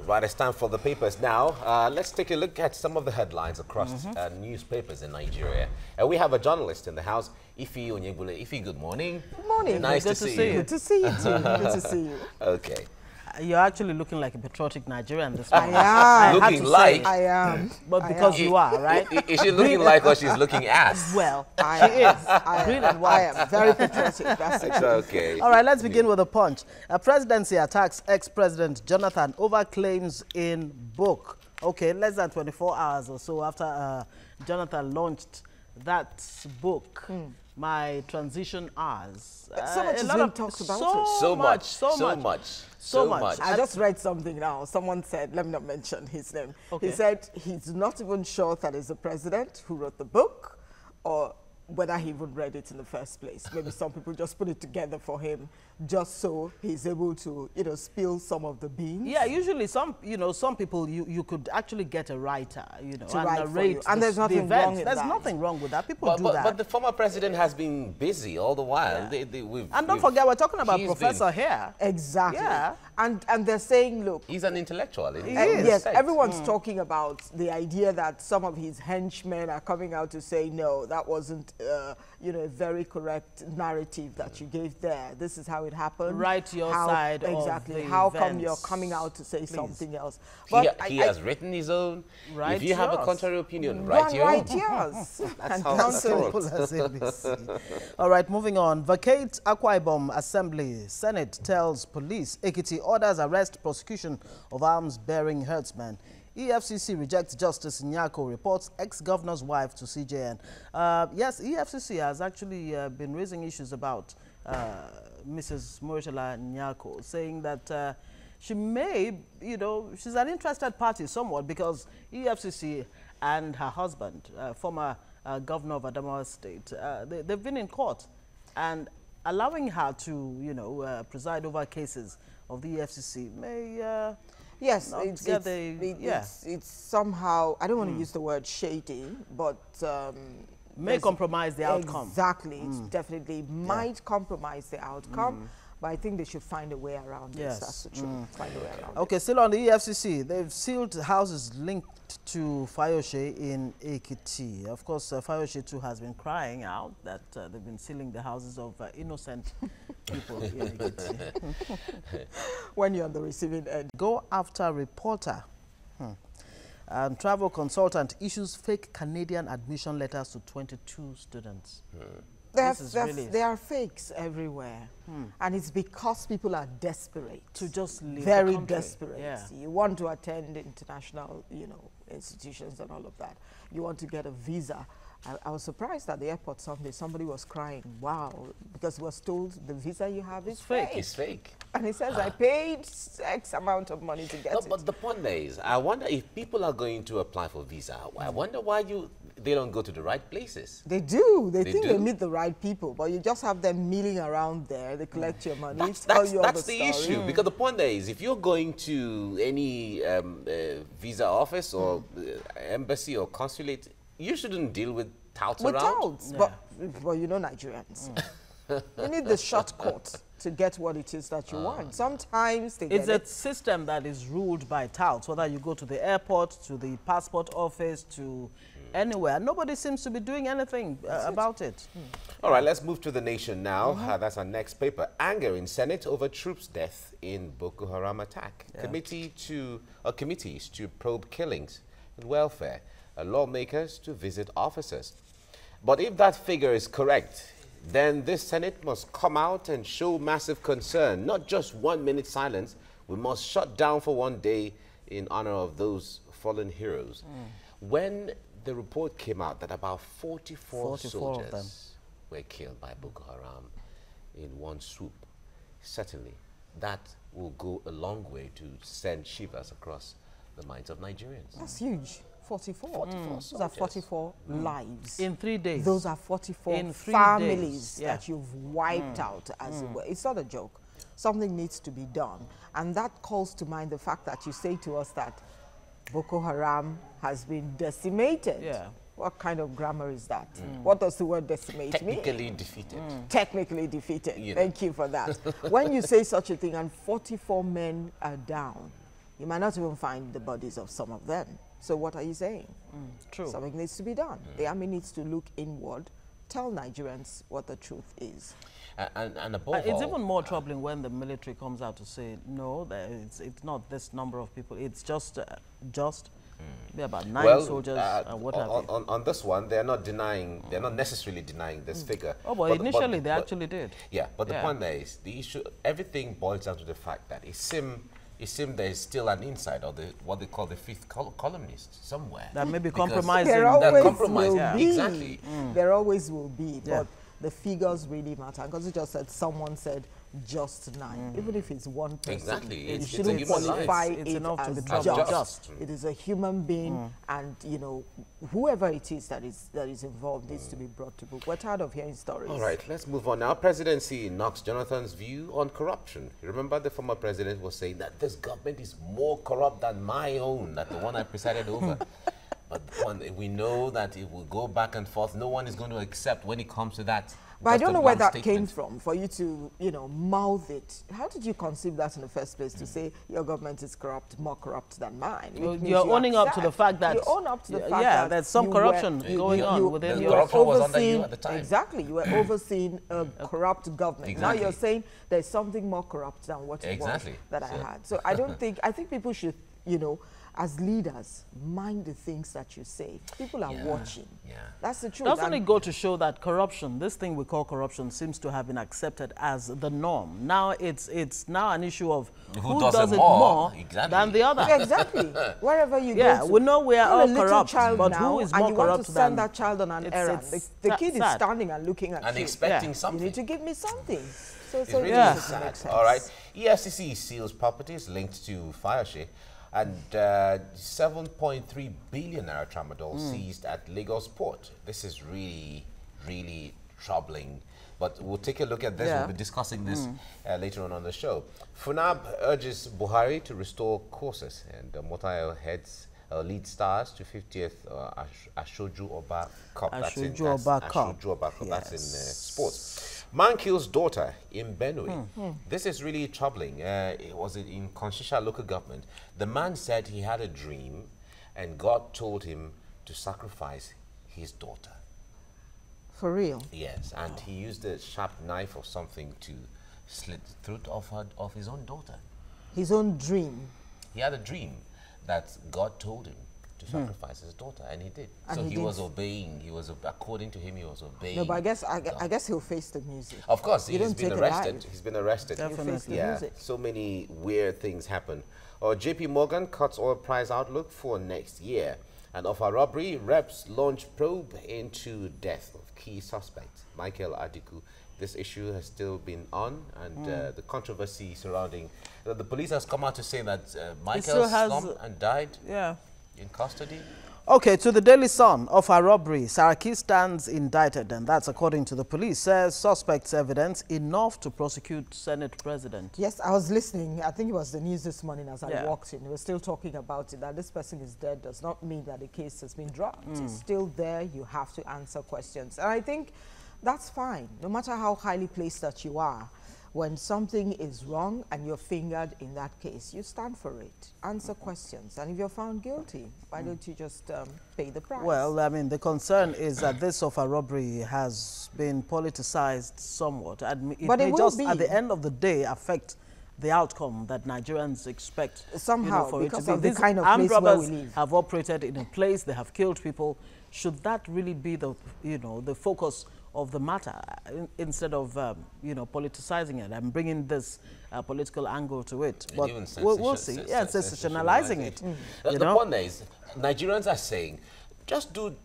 Right, it's time for the papers now. Let's take a look at some of the headlines across newspapers in Nigeria. We have a journalist in the house, Ife Onyegbule. Ife, good morning. Good morning. Nice to see you. Good to see you too. Good to see you. Okay. You're actually looking like a patriotic Nigerian this I morning. am. Looking like. I am. But because you are, right? Is she looking like or she's looking as? Well, I she is. Green and I white. am very patriotic. That's it. It's okay. All right, let's begin with a punch. A presidency attacks ex-president Jonathan over claims in book. Okay, less than 24 hours or so after Jonathan launched that book, My Transition Hours. So much has been talked about it. So much. I just read something now. Someone said, let me not mention his name. Okay. He said he's not even sure that it's the president who wrote the book or whether he even read it in the first place. Maybe some people just put it together for him just so he's able to, spill some of the beans. Yeah, usually some people, you could actually get a writer, To and write for narrate you. And there's nothing wrong in There's that. nothing wrong with that. People do that. But the former president has been busy all the while. Yeah. And don't forget, we're talking about Professor here. Exactly. Yeah. And they're saying, look, he's an intellectual. yes, everyone's talking about the idea that some of his henchmen are coming out to say, no, that wasn't, a very correct narrative that you gave there. This is how it happened. Write your side exactly. of the How come events. you're coming out to say something else? But he has written his own. Write if you have a yours. contrary opinion, write your own. Write yours. That's And how counsel it's it. rolled. All right, moving on. Vacate Akwa Ibom Assembly. Senate tells police Ekiti orders arrest prosecution of arms-bearing herdsmen. EFCC rejects Justice Nyako, reports ex-governor's wife to CJN. Yes, EFCC has actually been raising issues about Mrs. Morishala Nyako, saying that she may, she's an interested party somewhat because EFCC and her husband, former governor of Adamawa State, they've been in court and allowing her to, preside over cases of the EFCC may... Yes, it's somehow, I don't want to use the word shady, but... may compromise the outcome. Exactly. It definitely might compromise the outcome, but I think they should find a way around this. That's the truth. Find a way around Okay, still on the EFCC, they've sealed houses linked to Fayoshe in Ekiti. Of course, Fayoshe too has been crying out that they've been sealing the houses of innocent people in Ekiti. When you're on the receiving end. Go after reporter. And travel consultant issues fake Canadian admission letters to 22 students. There are fakes everywhere. And it's because people are desperate. To just leave Very the country. desperate. Yeah. You want to attend international, institutions and all of that. You want to get a visa. I was surprised at the airport Sunday. Somebody was crying, wow, because he was told the visa you have is fake. It's fake. And he says, I paid X amount of money to get it. But the point is, I wonder if people are going to apply for visa, I wonder why they don't go to the right places. They do. They think do? they meet the right people, but you just have them milling around there. They collect your money. That's the issue. Because the point there is, if you're going to any visa office or embassy or consulate, you shouldn't deal with touts around. Touts, but Nigerians. You need the shortcut to get what it is that you want. Sometimes they It's a system that is ruled by touts, whether you go to the airport, to the passport office, to anywhere. Nobody seems to be doing anything about it. All right, let's move to The Nation now. That's our next paper. Anger in Senate over troops' death in Boko Haram attack. Committees to probe killings and welfare. Lawmakers to visit officers. But if that figure is correct, then this Senate must come out and show massive concern, not just 1 minute silence. We must shut down for one day in honor of those fallen heroes. When the report came out that about 44 soldiers of them were killed by Boko Haram in one swoop, certainly that will go a long way to send shivers across the minds of Nigerians. That's huge. 44. Those are 44 lives. In 3 days. Those are 44 in 3 families days. that you've wiped out, as it were. It's not a joke. Something needs to be done. And that calls to mind the fact that you say to us that Boko Haram has been decimated. Yeah. What kind of grammar is that? What does the word decimate mean? Technically defeated. Technically defeated. Thank you for that. When you say such a thing and 44 men are down, You might not even find the bodies of some of them. So what are you saying? True. Something needs to be done. The army needs to look inward, tell Nigerians what the truth is. And above It's all, even more troubling when the military comes out to say, no, it's not this number of people, it's just about 9 soldiers and what have you. On this one, they're not denying, they're not necessarily denying this figure. Oh, but initially they actually did. Yeah, but the point there is, the issue, everything boils down to the fact that it seems there is still an inside, or what they call the fifth columnist somewhere. That may be compromising. There always will be. Exactly. There always will be. But the figures really matter. Because you just said, someone said just 9. Even if it's one person, Exactly. you shouldn't qualify it enough to be as just. It is a human being, and you know, whoever it is that is involved needs to be brought to book. We're tired of hearing stories. All right, let's move on now. Presidency knocks Jonathan's view on corruption. You remember the former president was saying that this government is more corrupt than my own, that the one I presided over. But we know that it will go back and forth. No one is going to accept when it comes to that. But I don't know where that came from, for you to, you know, mouth it. How did you conceive that in the first place, to say your government is corrupt, more corrupt than mine? You're owning up to the fact that... You own up to the fact that there's some corruption going on within your... corruption was under you at the time. Exactly. You were overseeing a corrupt government. Exactly. Now you're saying there's something more corrupt than what it was that I had. So I don't think... I think people should, you know, as leaders, mind the things that you say. People are watching. That's the truth. Doesn't it go to show that corruption, this thing we call corruption, seems to have been accepted as the norm? Now it's now an issue of who does it more than the other. Yeah, exactly. Wherever you go to. We know we are all corrupt, but now, who is more corrupt than... And you want to send that child on an errand. The kid is standing and looking at you. And expecting something. You need to give me something. So it's really sad. All right. EFCC seals properties linked to Fayose. And 7.3 billion naira tramadol seized at Lagos port. This is really, really troubling. But we'll take a look at this. We'll be discussing this later on the show. FUNAB urges Buhari to restore courses, and Motayo heads lead stars to 50th Ashoju Oba Cup. Ashoju Oba Cup. That's in sports. Man kills daughter in Benue. This is really troubling. It was in Konshisha local government. The man said he had a dream and God told him to sacrifice his daughter. For real? Yes, and he used a sharp knife or something to slit the throat of his own daughter. His own dream? He had a dream that God told him to sacrifice his daughter, and he did. And so he was obeying. He was, according to him, he was obeying. No, but I guess he'll face the music. Of course, he's been arrested. He's been arrested. Definitely. Yeah, so many weird things happen. JP Morgan cuts oil price outlook for next year. And of a robbery, reps launch probe into death of key suspects. Michael Adiku. This issue has still been on, and the controversy surrounding the police has come out to say that Michael slumped and died in custody. Okay, to the Daily Sun, of a robbery, Saraki stands indicted, and that's according to the police, says suspects evidence enough to prosecute Senate President. Yes, I was listening. I think it was the news this morning as I walked in. We were still talking about it, that this person is dead does not mean that the case has been dropped. It's still there. You have to answer questions. And I think that's fine, no matter how highly placed that you are. When something is wrong and you're fingered in that case, you stand for it, answer questions. And if you're found guilty, why don't you just pay the price? Well, I mean, the concern is that this of a robbery has been politicized somewhat. But it may just, at the end of the day, affect the outcome that Nigerians expect. Somehow, for because it to be. of the These kind of armed place where robbers we live. have operated in a place, they have killed people. Should that really be the, the focus of the matter, instead of politicizing it and bringing this political angle to it? But we'll see. Yeah, sensationalizing it. The point there is, Nigerians are saying, just do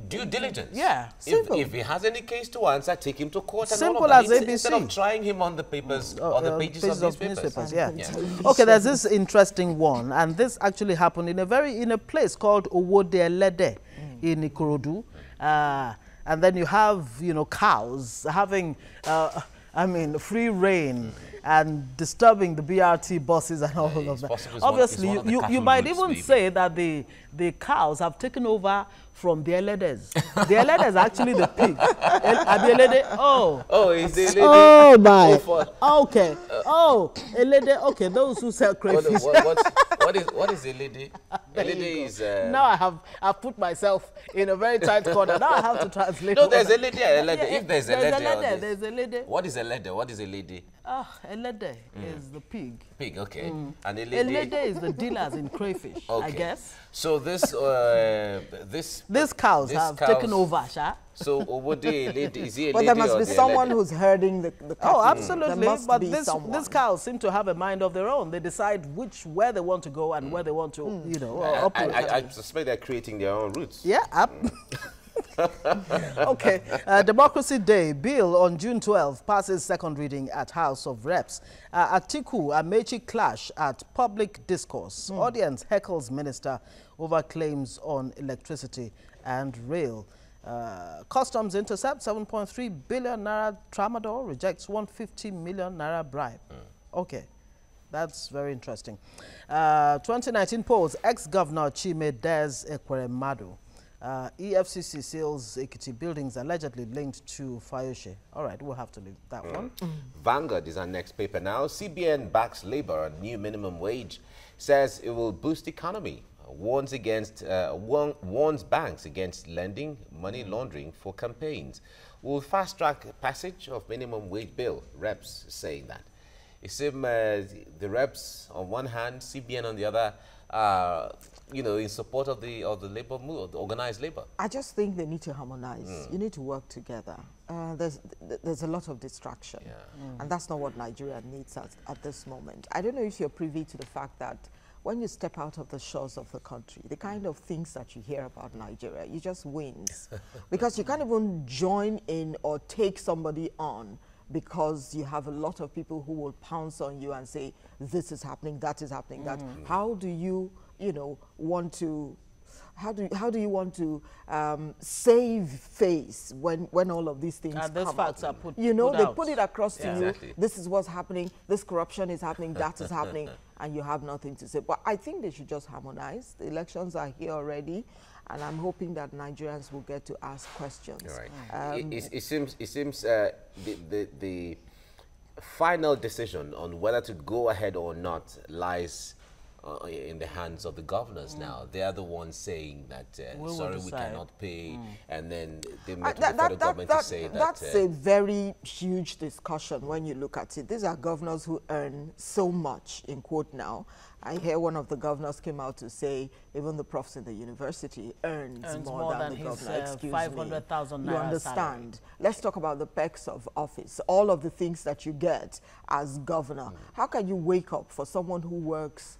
due diligence. Yeah, if he has any case to answer, take him to court. Simple and all of that. as ABC. Instead of trying him on the papers, on the pages of newspapers. Yeah. Okay, there's this interesting one, and this actually happened in a place called Owode-Elede in Ikorodu. And then you have, cows having, free reign and disturbing the BRT buses and all of that. Obviously, you might even say that the cows have taken over from the eledes. The elede is actually the pig. Oh, is the elede? Oh my. Okay. Elede. Okay, those who sell crayfish. What is elede? Elede is. Now I've put myself in a very tight corner. Now I have to translate. No, there's elede. If there's elede, there's elede. What is elede? What is elede? Elede is the pig. Pig, okay. And elede is the dealers in crayfish, I guess. So these cows have taken over, Sha. So what is he? But there must be someone who's herding the cattle. Oh, absolutely. But these cows seem to have a mind of their own. They decide where they want to go and where they want to, operate. I suspect they're creating their own routes. Yeah. Okay. Democracy Day bill on June 12 passes second reading at House of Reps. Atiku Amechi clash at public discourse. Audience heckles minister over claims on electricity and rail. Customs intercept 7.3 billion naira tramadol, rejects 150 million naira bribe. Okay, that's very interesting. 2019 polls, ex-governor Chime Des Ekweremadu. EFCC seals Ekiti buildings allegedly linked to Fayoshe. All right, we'll have to leave that one. Vanguard is our next paper now. CBN backs labor on new minimum wage, says it will boost economy. Warns banks against lending money laundering for campaigns. Will fast-track passage of minimum wage bill, reps saying that. It seems the reps on one hand, CBN on the other, in support of the labor move, the organized labor. I just think they need to harmonize. You need to work together. There's a lot of distraction, and that's not what Nigeria needs at this moment. I don't know if you're privy to the fact that when you step out of the shores of the country, the kind of things that you hear about Nigeria, you just wince. Because you can't even join in or take somebody on because you have a lot of people who will pounce on you and say, this is happening, that is happening, that. How do you, want to, how do you want to save face when all of these things come those facts are put they out. put it across to you, this is what's happening, this corruption is happening, that is happening, and you have nothing to say. But I think they should just harmonize. The elections are here already, and I'm hoping that Nigerians will get to ask questions. Right. It seems the final decision on whether to go ahead or not lies in the hands of the governors now. They are the ones saying that, sorry, we cannot pay, and then they met with the federal government to say that. That's a very huge discussion when you look at it. These are governors who earn so much, in quote now. I hear one of the governors came out to say even the profs in the university earns more than the governor. Excuse 500,000 me. naira You understand? salary. Let's talk about the perks of office, all of the things that you get as governor. How can you wake up for someone who works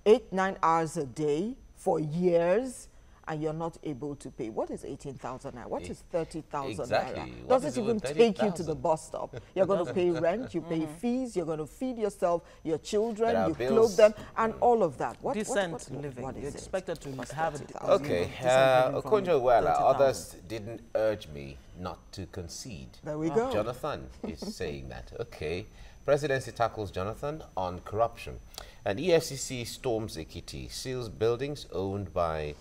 8-9 hours a day for years and you're not able to pay? What is 18,000 naira? What is 30,000 naira? Does it even take you to the bus stop? You're going to pay rent, you pay fees, you're going to feed yourself, your children, you clothe them, and all of that. Decent living. You're expected to have it. Okay, Okonjo-Iweala, others didn't urge me not to concede. There we go. Jonathan is saying that. Okay. Presidency tackles Jonathan on corruption. And EFCC storms Ekiti, seals buildings owned by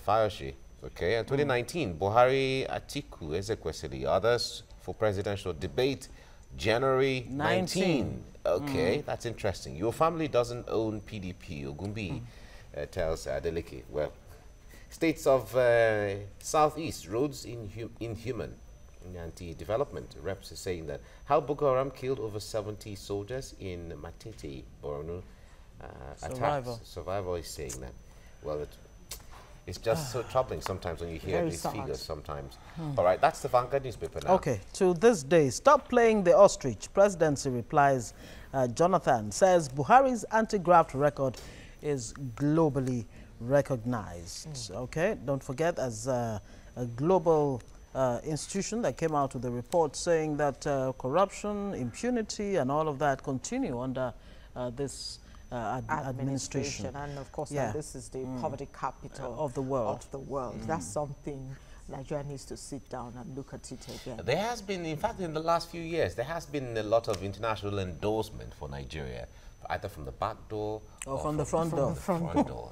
Fayoshe. Okay, and 2019, Buhari, Atiku, Ezekwesili, others for presidential debate, January 19. Okay, that's interesting. Your family doesn't own PDP, Ogumbi tells Adeleke. Well, states of Southeast, roads inhuman. Anti-development reps are saying that how Boko Haram killed over 70 soldiers in Matete, Borno. Survivor is saying that. Well, it's just so troubling sometimes when you hear these figures sometimes. All right, that's the Vanguard newspaper now. Okay, to this day, stop playing the ostrich. Presidency replies, Jonathan says Buhari's anti-graft record is globally recognized. Okay, don't forget, as a global institution that came out with a report saying that corruption, impunity, and all of that continue under this administration. And of course, this is the poverty capital of the world. That's something Nigeria needs to sit down and look at it again. There has been, in fact, in the last few years, there has been a lot of international endorsement for Nigeria, either from the back door or from the front door.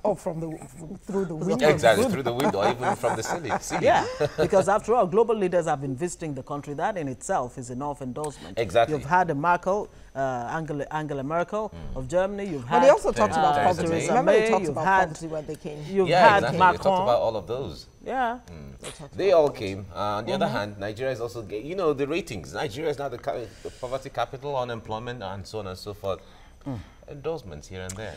Or through the window. Exactly, through the window, or even from the ceiling. Yeah, because after all, global leaders have been visiting the country. That in itself is enough endorsement. Exactly. You've had Angela Merkel of Germany. You've had. But they also talked about poverty. Theresa Remember, May, they talked you've about had, poverty when they came. You've Yeah, had exactly. Macron. They talked about all of those. Yeah. They all came. On the other hand, Nigeria is also, you know, the ratings. Nigeria is now the poverty capital, unemployment, and so on and so forth. Endorsements here and there.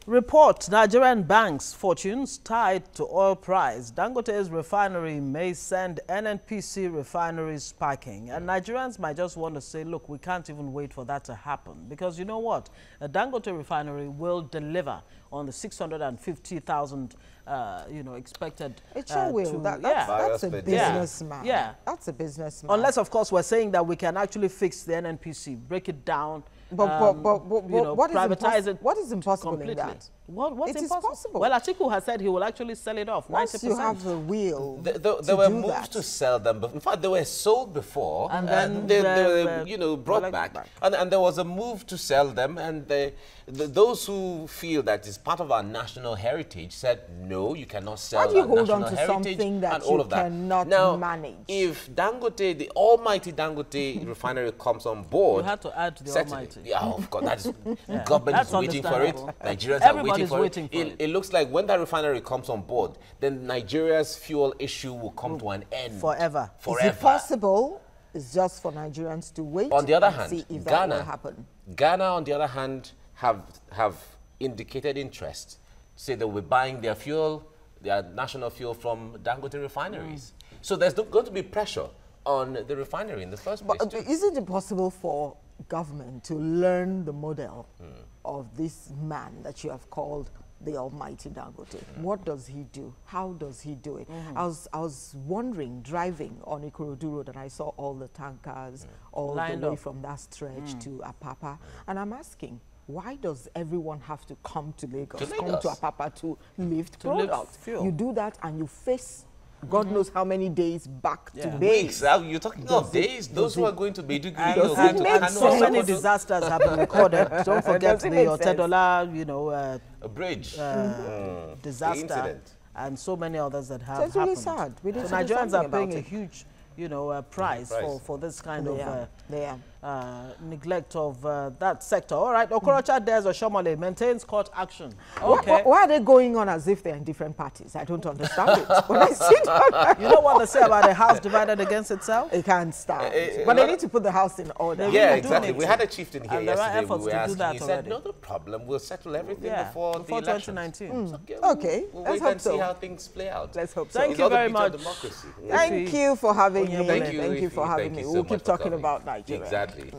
Report: Nigerian banks' fortunes tied to oil price. Dangote's refinery may send NNPC refineries sparking. And Nigerians might just want to say, look, we can't even wait for that to happen. Because you know what? A Dangote refinery will deliver on the 650,000, expected. It sure will. That's a businessman. Yeah. That's a businessman. Unless, of course, we're saying that we can actually fix the NNPC, break it down. But privatize it. What is impossible completely. in that? What's it impossible? Is possible. Well, Atiku has said he will actually sell it off. Once 90%. you have the will, there were moves to sell them. But in fact, they were sold before, and then they were brought back. And there was a move to sell them, and those who feel that it's part of our national heritage said, no, you cannot sell Why do you hold national on to heritage something that and all you of that. cannot now, manage? If Dangote, the almighty Dangote refinery comes on board, you had to add to the almighty. Yeah, of course, that is government is waiting for it. Nigerians are waiting for it. It looks like when that refinery comes on board, then Nigeria's fuel issue will come to an end. Forever. Is it possible? It's just for Nigerians to wait on the other and hand, see if that will happen. Ghana, on the other hand, have indicated interest. Say they will be buying their fuel, their national fuel from Dangote refineries. So there's going to be pressure on the refinery in the first place. But isn't it possible for government to learn the model of this man that you have called the almighty Dangote? What does he do? How does he do it? I was wondering, driving on Ikorodu Road, and I saw all the tankers all the way from that stretch to Apapa, and I'm asking, why does everyone have to come to Lagos, come to Apapa to lift products? You do that and you face God knows how many days back to base. Weeks. You're talking of days. Those who are going to be so many disasters have been recorded. Don't forget the Otedola, a bridge disaster, and so many others that have it's really sad. So Nigerians are paying a huge, price for this kind of neglect of that sector. All right, Okorocha Des Oshomole maintains court action. Okay. Why are they going on as if they're in different parties? I don't understand it. When I see that, you know what they say about a house divided against itself? It can't stand. But they need to put the house in order. Yeah, exactly. We had a chieftain here yesterday. We were asking. He said, no problem. We'll settle everything before the 2019. Okay. We'll wait and see how things play out. Let's hope so. Thank you very much. Thank you for having me. Thank you for having me. We'll keep talking about Nigeria. Exactly.